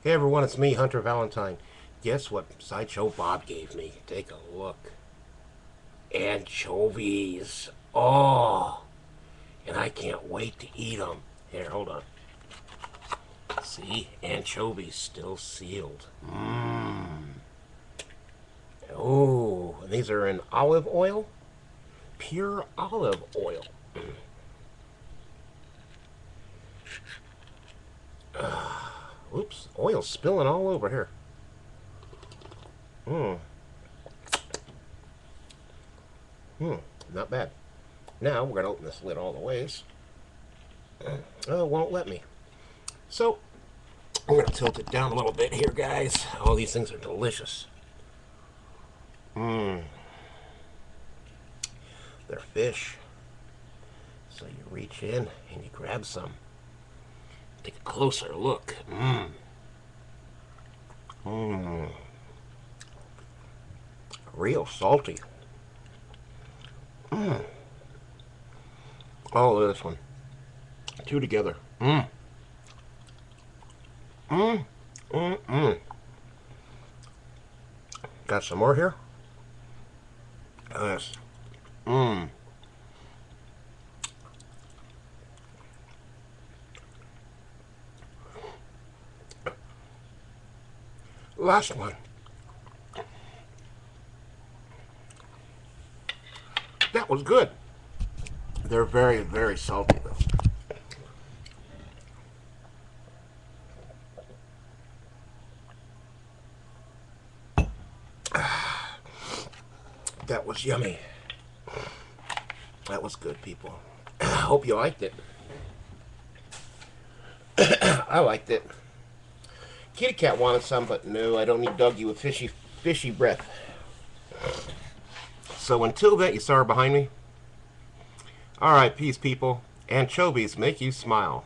Hey everyone, it's me, Hunter Valentine. Guess what Sideshow Bob gave me? Take a look. Anchovies. Oh, and I can't wait to eat them. Here, hold on. See, anchovies still sealed. Mmm. Oh, and these are in olive oil? Pure olive oil. Oops, oil's spilling all over here. Mmm. Not bad. Now we're going to open this lid all the ways. Oh, it won't let me. So, I'm going to tilt it down a little bit here, guys. All these things are delicious. Mmm. They're fish. So you reach in and you grab some. Take a closer look. Mmm. Mmm. Real salty. Mmm. Oh, look at this one. Two together. Mmm. Mmm. Mmm. Mmm. Got some more here. Yes. Mmm. Last one. That was good. They're very, very salty though. That was yummy. That was good, people. Hope you liked it. I liked it. Kitty cat wanted some, but no, I don't need doggy with fishy breath. So until that, you saw her behind me. All right, peace, people. Anchovies make you smile.